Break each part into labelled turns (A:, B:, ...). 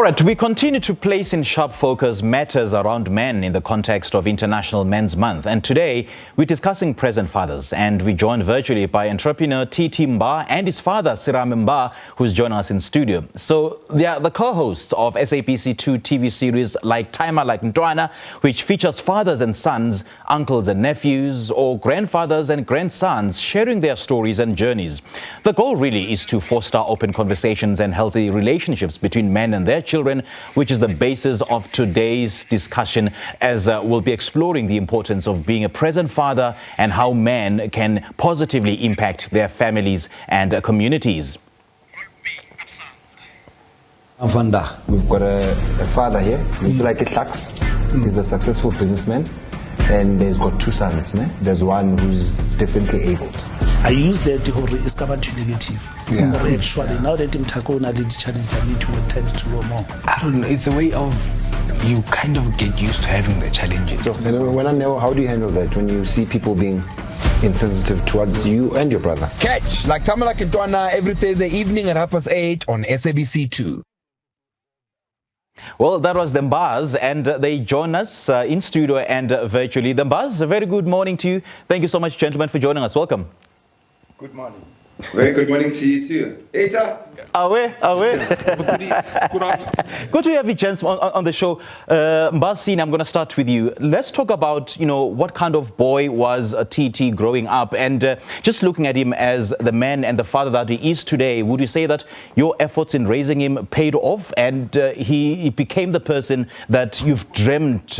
A: All right, we continue to place in sharp focus matters around men in the context of International Men's Month. And today, we're discussing present fathers. And we're joined virtually by entrepreneur TT Mbha and his father, Serame Mbha, who's joining us in studio. So they are the co-hosts of SABC 2 TV series Like Tyma Like Ntwana, which features fathers and sons, uncles and nephews, or grandfathers and grandsons sharing their stories and journeys. The goal really is to foster open conversations and healthy relationships between men and their children, which is the basis of today's discussion, as we'll be exploring the importance of being a present father and how men can positively impact their families and communities.
B: We've got a father here, like he's a successful businessman, and he's got two sons. There's one who's differently abled.
C: I use that to discover to negative.
B: Yeah.
C: Or actually, now that I'm tackling the challenge, I need to work times 2 or more.
D: I don't know. It's a way of you kind of get used to having the challenges.
B: So, when I know, how do you handle that when you see people being insensitive towards you and your brother?
E: Catch Like Tyma Like Ntwana every Thursday evening at 8:30 on SABC 2.
A: Well, that was the Mbhas, and they join us in studio and virtually. The Mbhas, a very good morning to you. Thank you so much, gentlemen, for joining us. Welcome.
F: Good morning. Very good morning to you too. Eta.
A: Away. Good to have you, gents, on the show. Mbha Senior, I'm going to start with you. Let's talk about, what kind of boy was TT growing up, and just looking at him as the man and the father that he is today. Would you say that your efforts in raising him paid off, and he became the person that you've dreamt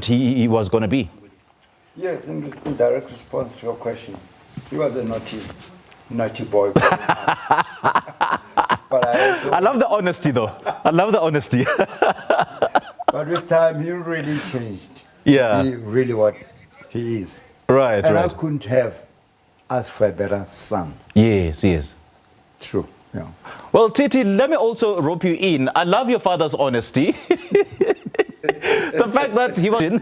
A: he was going to be?
F: Yes, in direct response to your question, he was a naughty boy. But
A: I love the honesty, though. I love the honesty.
F: But with time, he really changed.
A: Yeah.
F: To be really what he is.
A: Right.
F: And I couldn't have asked for a better son.
A: Yes.
F: True. Yeah.
A: Well, Titi, let me also rope you in. I love your father's honesty. The fact that he was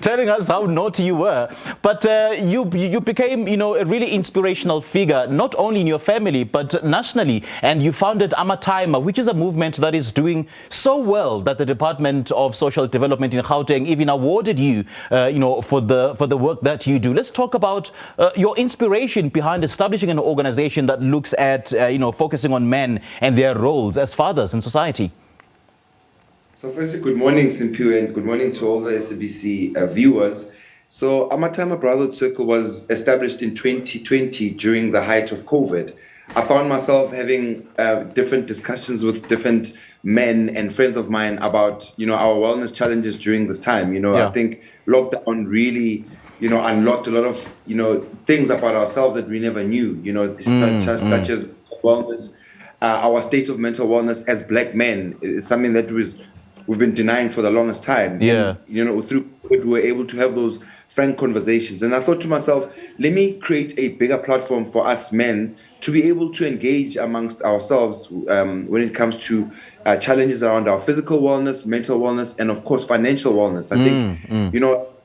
A: telling us how naughty you were, but you became, a really inspirational figure, not only in your family, but nationally. And you founded Tyma, which is a movement that is doing so well that the Department of Social Development in Gauteng even awarded you, for the work that you do. Let's talk about your inspiration behind establishing an organization that looks at, focusing on men and their roles as fathers in society.
F: So firstly, good morning, Simpiwe, and good morning to all the SABC viewers. So Tyma Brotherhood Circle was established in 2020 during the height of COVID. I found myself having different discussions with different men and friends of mine about, our wellness challenges during this time. I think lockdown really, unlocked a lot of, things about ourselves that we never knew, such as wellness, our state of mental wellness as black men is something that we've been denying for the longest time.
A: Yeah.
F: And, through it, we were able to have those frank conversations. And I thought to myself, let me create a bigger platform for us men to be able to engage amongst ourselves when it comes to challenges around our physical wellness, mental wellness, and of course, financial wellness. I think,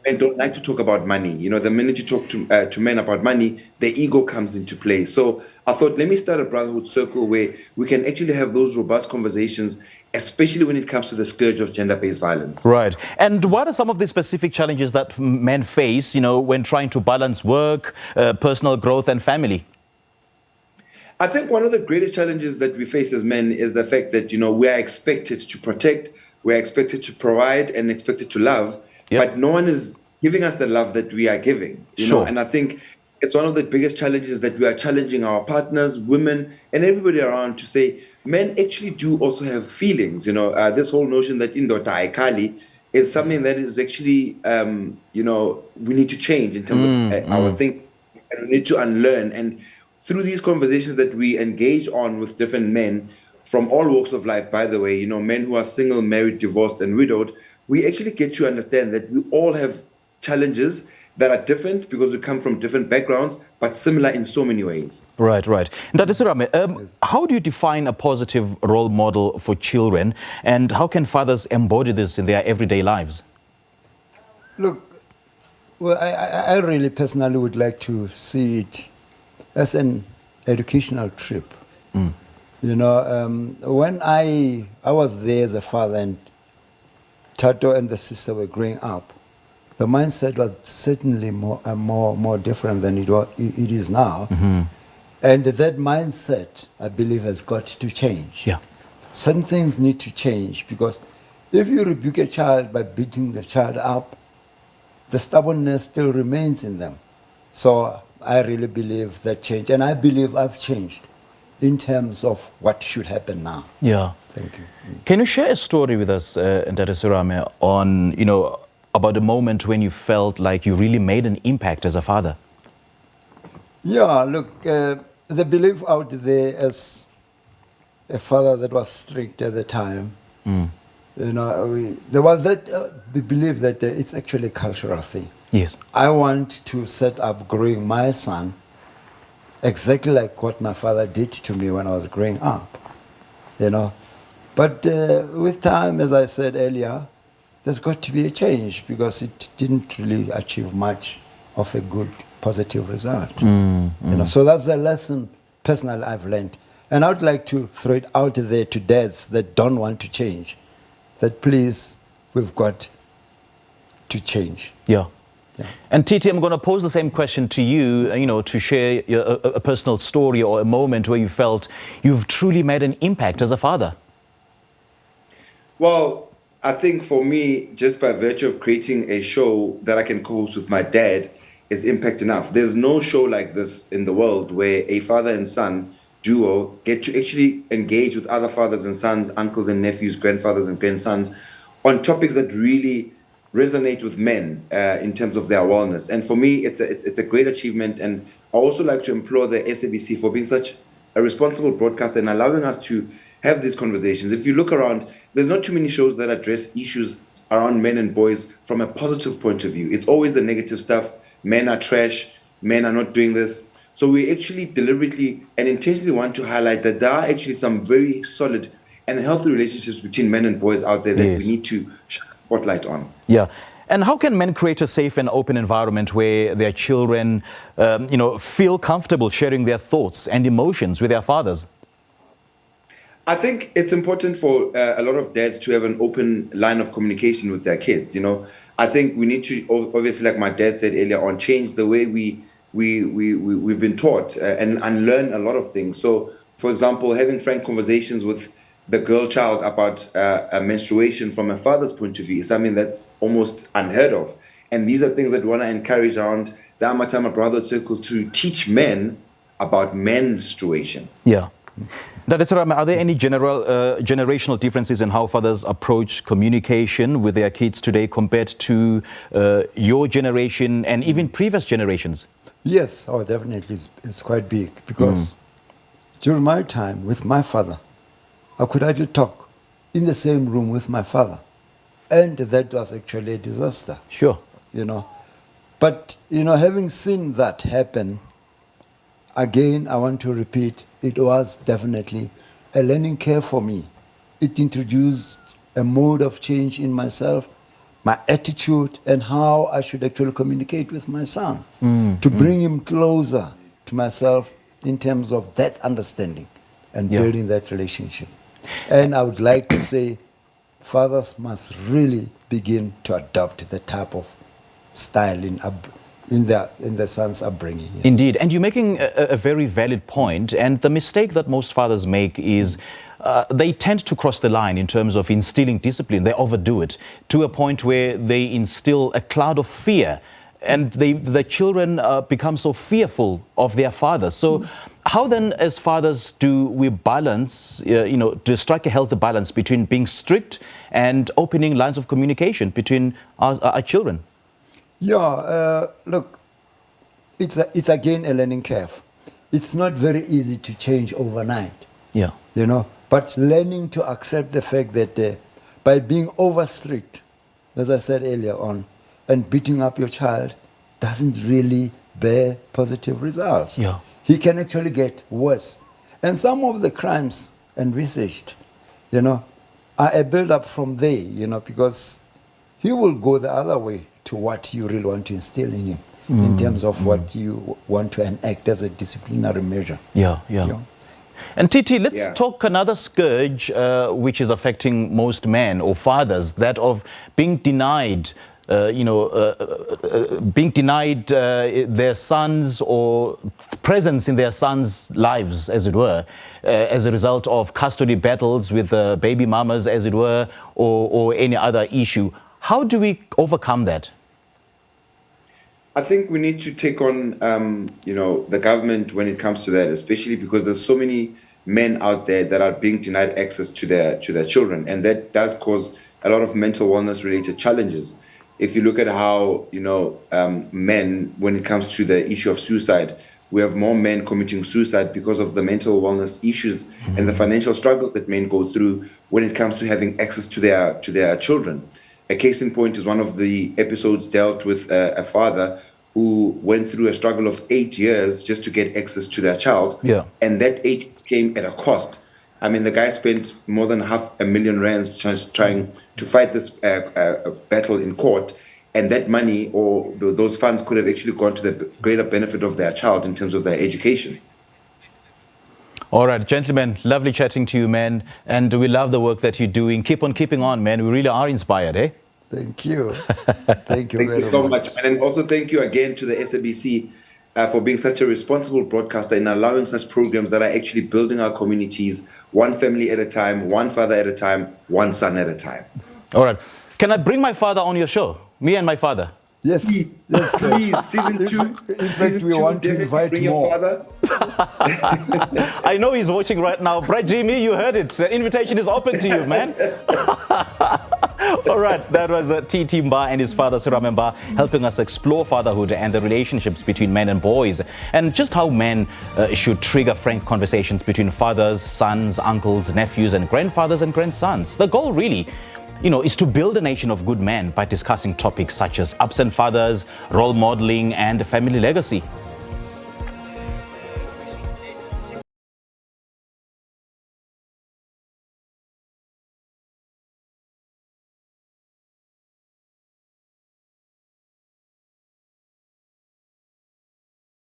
F: men don't like to talk about money. The minute you talk to men about money, their ego comes into play. So I thought, let me start a brotherhood circle where we can actually have those robust conversations, especially when it comes to the scourge of gender-based violence.
A: Right. And what are some of the specific challenges that men face, when trying to balance work, personal growth and family?
F: I think one of the greatest challenges that we face as men is the fact that, we are expected to protect, we're expected to provide and expected to love, but no one is giving us the love that we are giving. You know? And I think it's one of the biggest challenges that we are challenging our partners, women, and everybody around to say, men actually do also have feelings. This whole notion that indota aikali is something that is actually, we need to change in terms of our thinking, and we need to unlearn. And through these conversations that we engage on with different men from all walks of life, by the way, men who are single, married, divorced, and widowed, we actually get to understand that we all have challenges that are different because we come from different backgrounds, but similar in so many ways.
A: Right. Dr. Serame, how do you define a positive role model for children, and how can fathers embody this in their everyday lives?
G: Look, well, I really personally would like to see it as an educational trip. You know, when I was there as a father and Tato and the sister were growing up, the mindset was certainly more different than it is now. And that mindset, I believe, has got to change.
A: Yeah.
G: Certain things need to change, because if you rebuke a child by beating the child up, the stubbornness still remains in them. So I really believe that change, and I believe I've changed in terms of what should happen now.
A: Yeah.
G: Thank you.
A: Can you share a story with us, Ntate Serame, on, about a moment when you felt like you really made an impact as a father?
G: Yeah, look, the belief out there as a father that was strict at the time, there was that belief that it's actually a cultural thing.
A: Yes.
G: I want to set up growing my son exactly like what my father did to me when I was growing up, But with time, as I said earlier, there's got to be a change, because it didn't really achieve much of a good, positive result. So that's a lesson personally I've learned. And I would like to throw it out there to dads that don't want to change, that please, we've got to change.
A: Yeah. And TT, I'm going to pose the same question to you, to share a personal story or a moment where you felt you've truly made an impact as a father.
F: Well, I think for me, just by virtue of creating a show that I can co-host with my dad is impact enough. There's no show like this in the world where a father and son duo get to actually engage with other fathers and sons, uncles and nephews, grandfathers and grandsons on topics that really resonate with men in terms of their wellness. And for me, it's a great achievement. And I also like to implore the SABC for being such a responsible broadcaster and allowing us to have these conversations. If you look around, there's not too many shows that address issues around men and boys from a positive point of view. It's always the negative stuff. Men are trash. Men are not doing this. So we actually deliberately and intentionally want to highlight that there are actually some very solid and healthy relationships between men and boys out there that we need to shine a spotlight on.
A: Yeah. And how can men create a safe and open environment where their children, feel comfortable sharing their thoughts and emotions with their fathers?
F: I think it's important for a lot of dads to have an open line of communication with their kids. I think we need to, obviously, like my dad said earlier on, change the way we've been taught and unlearn a lot of things. So, for example, having frank conversations with the girl child about a menstruation from a father's point of view is something that's almost unheard of. And these are things that we want to encourage around the TT Mbha Brotherhood Circle to teach men about menstruation.
A: Yeah. Serame, are there any generational differences in how fathers approach communication with their kids today compared to your generation and even previous generations?
G: Yes, definitely. It's quite big, because during my time with my father, I could actually talk in the same room with my father. And that was actually a disaster.
A: Sure.
G: But, having seen that happen, again, I want to repeat, it was definitely a learning curve for me. It introduced a mode of change in myself, my attitude, and how I should actually communicate with my son, to bring him closer to myself in terms of that understanding and building that relationship. And I would like to say, fathers must really begin to adopt the type of style in their son's upbringing. Yes.
A: Indeed. And you're making a very valid point. And the mistake that most fathers make is they tend to cross the line in terms of instilling discipline. They overdo it to a point where they instill a cloud of fear. And the children become so fearful of their fathers. So how then, as fathers, do we balance, to strike a healthy balance between being strict and opening lines of communication between our children?
G: Yeah, look, it's again a learning curve. It's not very easy to change overnight.
A: Yeah.
G: But learning to accept the fact that by being over strict, as I said earlier on, and beating up your child doesn't really bear positive results.
A: Yeah.
G: He can actually get worse. And some of the crimes envisaged, are a build-up from there, because he will go the other way to what you really want to instill in him in terms of what you want to enact as a disciplinary measure.
A: Yeah. And TT, let's
F: Yeah.
A: talk another scourge which is affecting most men or fathers, that of being denied, their sons or presence in their sons' lives, as it were, as a result of custody battles with baby mamas, as it were, or any other issue. How do we overcome that?
F: I think we need to take on, the government when it comes to that, especially because there's so many men out there that are being denied access to their children, and that does cause a lot of mental wellness related challenges. If you look at how men, when it comes to the issue of suicide, we have more men committing suicide because of the mental wellness issues and the financial struggles that men go through when it comes to having access to their children. A case in point is one of the episodes dealt with a father who went through a struggle of 8 years just to get access to their child.
A: Yeah.
F: And that 8 came at a cost. I mean, the guy spent more than $500,000 just trying to fight this battle in court. And that money or those funds could have actually gone to the greater benefit of their child in terms of their education.
A: All right, gentlemen, lovely chatting to you, man. And we love the work that you're doing. Keep on keeping on, man. We really are inspired, eh?
G: Thank you. Thank you
F: Thank
G: very
F: you so
G: much.
F: much. And also thank you again to the SABC for being such a responsible broadcaster and allowing such programs that are actually building our communities one family at a time, one father at a time, one son at a time.
A: All right. Can I bring my father on your show? Me and my father.
G: Yes, yes, sir.
F: Please, season two.
G: In fact, we want to
F: definitely
G: invite
F: bring your
G: more.
F: father.
A: I know he's watching right now. Brad Jimmy, you heard it. The invitation is open to you, man. All right, that was TT Mbha and his father, Serame Mbha, helping us explore fatherhood and the relationships between men and boys, and just how men should trigger frank conversations between fathers, sons, uncles, nephews, and grandfathers and grandsons. The goal really, is to build a nation of good men by discussing topics such as absent fathers, role modeling, and family legacy.